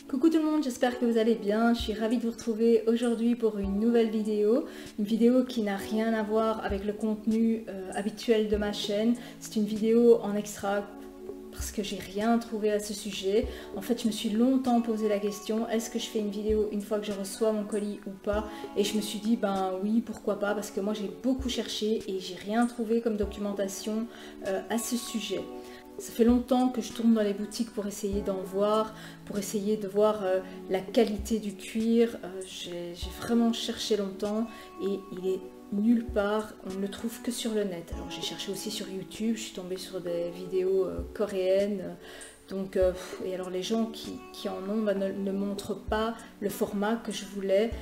Coucou tout le monde, j'espère que vous allez bien. Je suis ravie de vous retrouver aujourd'hui pour une nouvelle vidéo. Une vidéo qui n'a rien à voir avec le contenu habituel de ma chaîne. C'est une vidéo en extra parce que j'ai rien trouvé à ce sujet. En fait, je me suis longtemps posé la question, est-ce que je fais une vidéo une fois que je reçois mon colis ou pas? Et je me suis dit, ben oui, pourquoi pas, parce que moi j'ai beaucoup cherché et j'ai rien trouvé comme documentation à ce sujet. Ça fait longtemps que je tourne dans les boutiques pour essayer d'en voir, pour essayer de voir la qualité du cuir. J'ai vraiment cherché longtemps et il est nulle part, on ne le trouve que sur le net. Alors j'ai cherché aussi sur YouTube, je suis tombée sur des vidéos coréennes. Donc, et alors les gens qui en ont ne montrent pas le format que je voulais,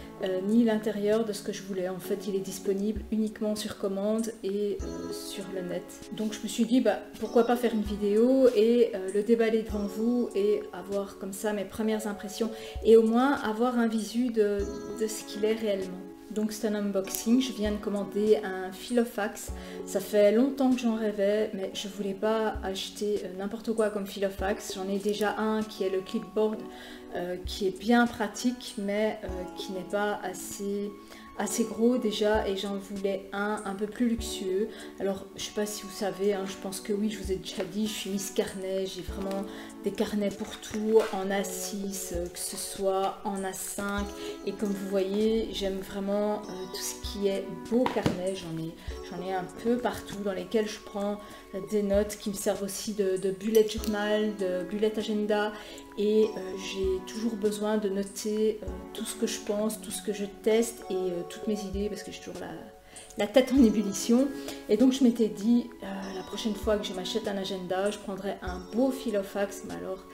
ni l'intérieur de ce que je voulais. En fait, il est disponible uniquement sur commande et sur le net. Donc je me suis dit, bah, pourquoi pas faire une vidéo et le déballer devant vous et avoir comme ça mes premières impressions et au moins avoir un visu de ce qu'il est réellement. Donc c'est un unboxing, je viens de commander un Filofax. Ça fait longtemps que j'en rêvais, mais je voulais pas acheter n'importe quoi comme Filofax. J'en ai déjà un qui est le clipboard, qui est bien pratique, mais qui n'est pas assez gros déjà, et j'en voulais un peu plus luxueux. Alors je sais pas si vous savez, hein, je pense que oui, je vous ai déjà dit, je suis Miss Carnet, j'ai vraiment des carnets pour tout, en A6, que ce soit en A5, et comme vous voyez, j'aime vraiment tout ce qui est beau carnet. J'en ai un peu partout dans lesquels je prends des notes qui me servent aussi de bullet journal, de bullet agenda, et j'ai toujours besoin de noter tout ce que je pense, tout ce que je teste et toutes mes idées, parce que j'ai toujours la tête en ébullition. Et donc je m'étais dit, la prochaine fois que je m'achète un agenda, je prendrai un beau Filofax. Mais alors,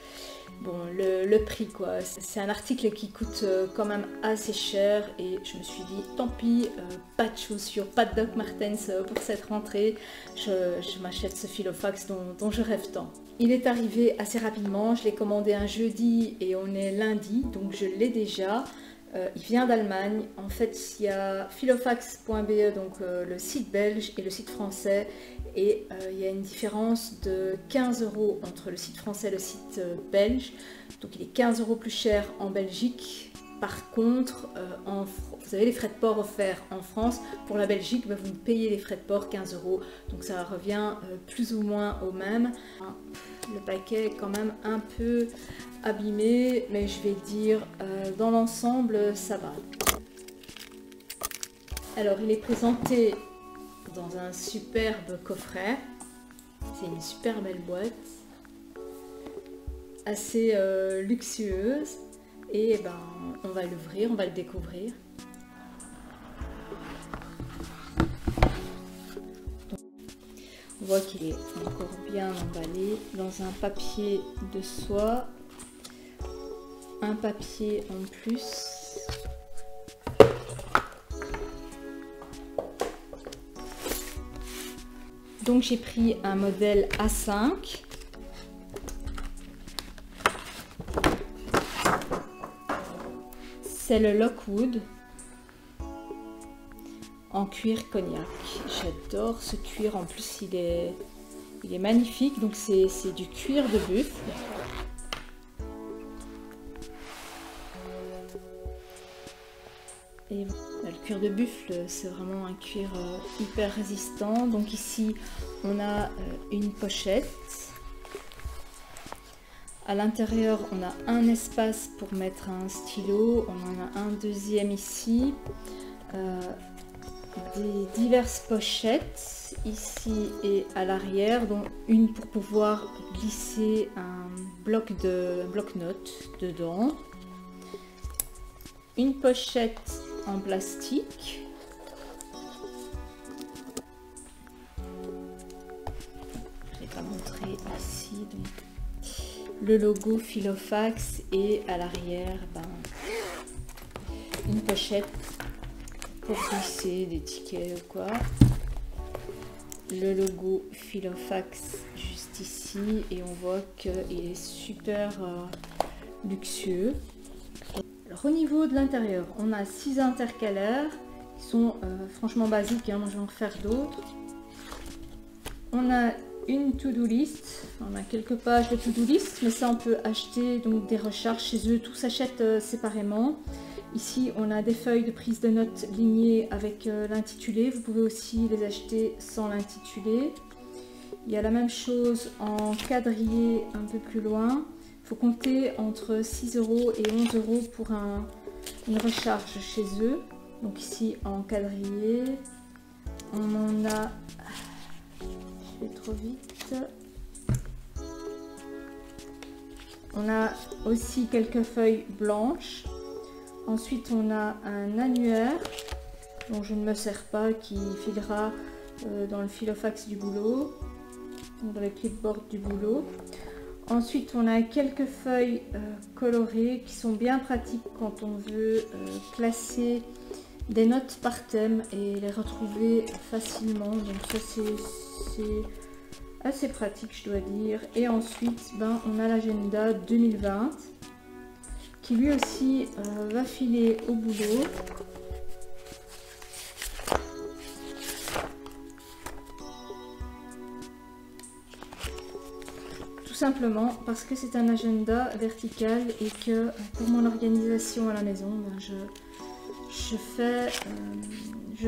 bon, le prix quoi, c'est un article qui coûte quand même assez cher, et je me suis dit, tant pis, pas de chaussures, pas de Doc Martens pour cette rentrée, je m'achète ce Filofax dont je rêve tant. Il est arrivé assez rapidement, je l'ai commandé un jeudi et on est lundi, donc je l'ai déjà. Il vient d'Allemagne. En fait, il y a filofax.be, donc le site belge et le site français, et il y a une différence de 15 € entre le site français et le site belge. Donc il est 15 € plus cher en Belgique. Par contre, vous avez les frais de port offerts en France. Pour la Belgique, bah, vous payez les frais de port 15 €. Donc ça revient plus ou moins au même. Le paquet est quand même un peu abîmé, mais je vais dire dans l'ensemble ça va. Alors il est présenté dans un superbe coffret. C'est une super belle boîte, assez luxueuse, et ben on va l'ouvrir, on va le découvrir. On voit qu'il est encore bien emballé dans un papier de soie, un papier en plus. Donc j'ai pris un modèle A5. C'est le Lockwood en cuir cognac. J'adore ce cuir, en plus il est magnifique. Donc c'est du cuir de buffle. Et le cuir de buffle, c'est vraiment un cuir hyper résistant. Donc ici on a une pochette. À l'intérieur on a un espace pour mettre un stylo. On en a un deuxième ici. Des diverses pochettes ici et à l'arrière, dont une pour pouvoir glisser un bloc-notes dedans, une pochette en plastique, je vais pas montrer ici, donc le logo Filofax, et à l'arrière une pochette pour glisser des tickets ou quoi. Le logo Filofax juste ici, et on voit qu'il est super luxueux. Alors, au niveau de l'intérieur, on a 6 intercalaires qui sont franchement basiques, hein, moi je vais en faire d'autres. On a une to-do list. On a quelques pages de to-do list, mais ça on peut acheter donc des recharges chez eux, tout s'achète séparément. Ici on a des feuilles de prise de notes lignées avec l'intitulé, vous pouvez aussi les acheter sans l'intitulé. Il y a la même chose en quadrillé un peu plus loin. Il faut compter entre 6 € et 11 € pour une recharge chez eux. Donc ici en quadrillé, on en a, je vais trop vite, on a aussi quelques feuilles blanches. Ensuite on a un annuaire dont je ne me sers pas, qui filera dans le filofax du boulot, dans le clipboard du boulot. Ensuite on a quelques feuilles colorées qui sont bien pratiques quand on veut classer des notes par thème et les retrouver facilement. Donc ça c'est assez pratique, je dois dire. Et ensuite on a l'agenda 2020 qui lui aussi va filer au boulot. Simplement parce que c'est un agenda vertical et que pour mon organisation à la maison, je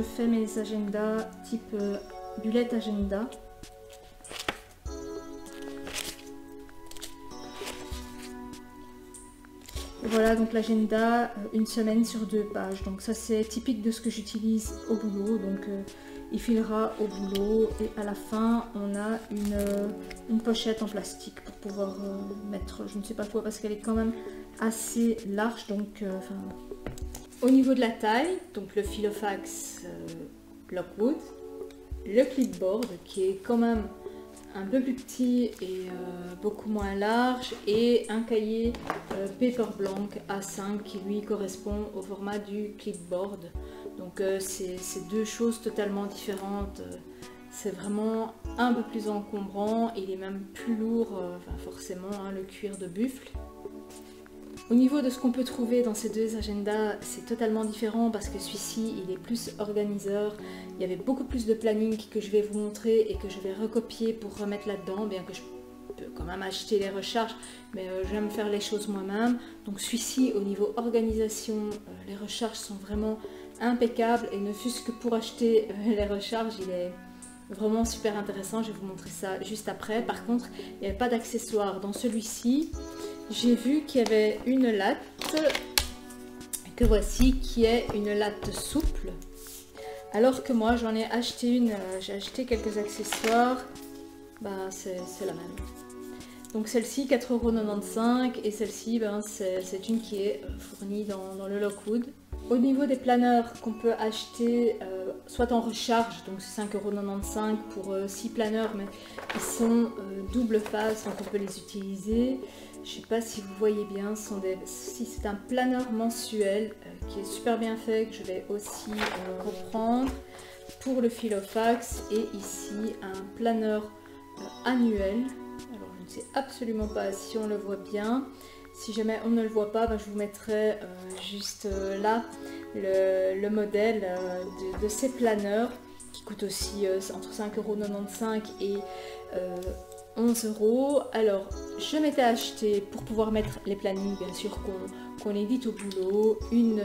fais mes agendas type bullet agenda. Et voilà donc l'agenda, une semaine sur 2 pages. Donc ça c'est typique de ce que j'utilise au boulot. Donc il filera au boulot et à la fin on a une pochette en plastique pour pouvoir mettre je ne sais pas quoi parce qu'elle est quand même assez large. Donc au niveau de la taille, donc le filofax Lockwood, le clipboard qui est quand même un peu plus petit et beaucoup moins large, et un cahier paper blanc A5 qui lui correspond au format du clipboard. Donc c'est deux choses totalement différentes. C'est vraiment un peu plus encombrant, il est même plus lourd, forcément le cuir de buffle. Au niveau de ce qu'on peut trouver dans ces deux agendas, c'est totalement différent parce que celui-ci il est plus organiseur. Il y avait beaucoup plus de planning que je vais vous montrer et que je vais recopier pour remettre là-dedans, bien que je peux quand même acheter les recharges, mais j'aime faire les choses moi-même. Donc celui-ci, au niveau organisation, les recharges sont vraiment impeccables, et ne fût-ce que pour acheter les recharges, il est vraiment super intéressant. Je vais vous montrer ça juste après. Par contre, il n'y avait pas d'accessoires dans celui-ci. J'ai vu qu'il y avait une latte, que voici, qui est une latte souple. Alors que moi, j'en ai acheté une, j'ai acheté quelques accessoires, c'est la même. Donc celle-ci, 4,95 € et celle-ci, c'est une qui est fournie dans le Lockwood. Au niveau des planeurs qu'on peut acheter, soit en recharge, donc c'est 5,95 € pour 6 planeurs, mais ils sont double face, donc on peut les utiliser. Je ne sais pas si vous voyez bien, si c'est un planeur mensuel qui est super bien fait, que je vais aussi reprendre pour le filofax, et ici un planeur annuel. Alors je ne sais absolument pas si on le voit bien. Si jamais on ne le voit pas, je vous mettrai juste là le modèle de ces planeurs qui coûtent aussi entre 5,95 € et 11 €. Alors je m'étais acheté, pour pouvoir mettre les plannings bien sûr qu'on édite au boulot, une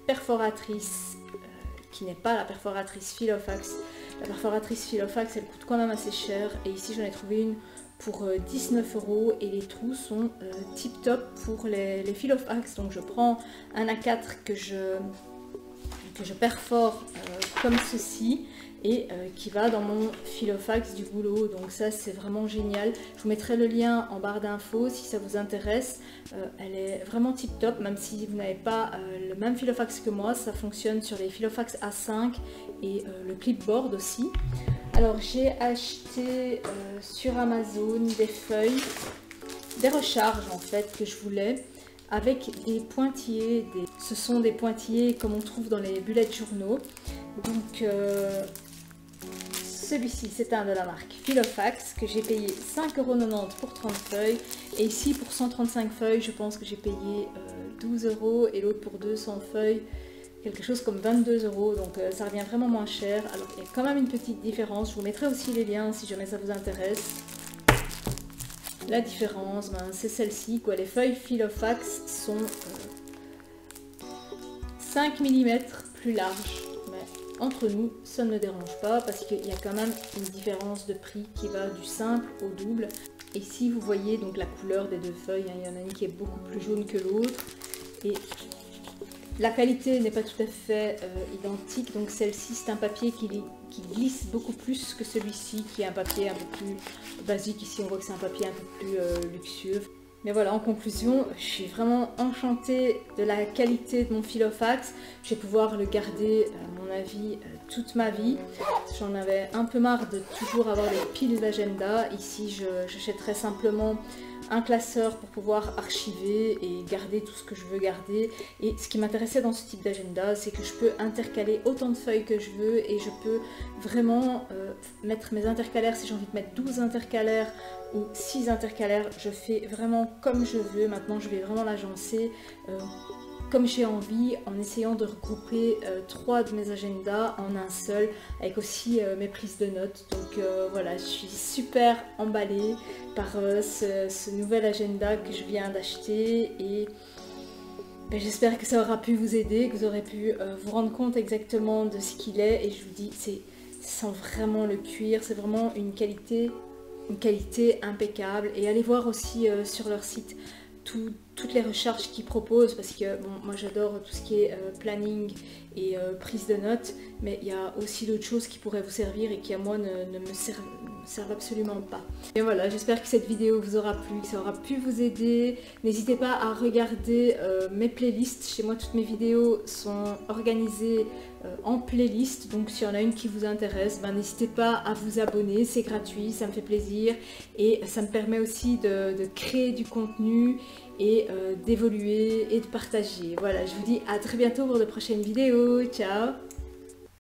perforatrice qui n'est pas la perforatrice filofax. La perforatrice filofax elle coûte quand même assez cher, et ici j'en ai trouvé une pour 19 € et les trous sont tip top pour les filofax. Donc je prends un A4 que je perfore comme ceci, et qui va dans mon filofax du boulot. Donc ça c'est vraiment génial. Je vous mettrai le lien en barre d'infos si ça vous intéresse. Elle est vraiment tip top, même si vous n'avez pas le même filofax que moi, ça fonctionne sur les filofax A5 et le clipboard aussi. Alors j'ai acheté sur Amazon des feuilles, des recharges en fait que je voulais, avec des pointillés. Ce sont des pointillés comme on trouve dans les bullets journaux. Donc celui-ci c'est un de la marque Filofax que j'ai payé 5,90 € pour 30 feuilles. Et ici pour 135 feuilles je pense que j'ai payé 12 € et l'autre pour 200 feuilles quelque chose comme 22 €, donc ça revient vraiment moins cher. Alors il y a quand même une petite différence, je vous mettrai aussi les liens si jamais ça vous intéresse. La différence, ben, c'est celle-ci, quoi. Les feuilles Filofax sont 5 mm plus larges, mais entre nous, ça ne me dérange pas parce qu'il y a quand même une différence de prix qui va du simple au double. Et ici, vous voyez donc la couleur des deux feuilles, hein. Il y en a une qui est beaucoup plus jaune que l'autre. Et la qualité n'est pas tout à fait identique, donc celle-ci c'est un papier qui glisse beaucoup plus que celui-ci qui est un papier un peu plus basique. Ici on voit que c'est un papier un peu plus luxueux. Mais voilà, en conclusion, je suis vraiment enchantée de la qualité de mon Filofax. Je vais pouvoir le garder, à mon avis, toute ma vie. J'en avais un peu marre de toujours avoir des piles d'agenda. Ici, j'achèterai simplement un classeur pour pouvoir archiver et garder tout ce que je veux garder. Et ce qui m'intéressait dans ce type d'agenda, c'est que je peux intercaler autant de feuilles que je veux et je peux vraiment mettre mes intercalaires. Si j'ai envie de mettre 12 intercalaires ou 6 intercalaires, je fais vraiment comme je veux. Maintenant, je vais vraiment l'agencer comme j'ai envie, en essayant de regrouper 3 de mes agendas en un seul, avec aussi mes prises de notes. Donc voilà, je suis super emballée par ce nouvel agenda que je viens d'acheter et ben, j'espère que ça aura pu vous aider, que vous aurez pu vous rendre compte exactement de ce qu'il est. Et je vous dis, ça sent vraiment le cuir, c'est vraiment une qualité impeccable. Et allez voir aussi sur leur site toutes les recharges qu'ils proposent, parce que bon, moi j'adore tout ce qui est planning et prise de notes, mais il y a aussi d'autres choses qui pourraient vous servir et qui à moi ne me servent absolument pas. Et voilà, j'espère que cette vidéo vous aura plu, que ça aura pu vous aider. N'hésitez pas à regarder mes playlists. Chez moi, toutes mes vidéos sont organisées en playlist, donc s'il y en a une qui vous intéresse, ben, n'hésitez pas à vous abonner, c'est gratuit, ça me fait plaisir et ça me permet aussi de créer du contenu et d'évoluer et de partager. Voilà, je vous dis à très bientôt pour de prochaines vidéos. Ciao!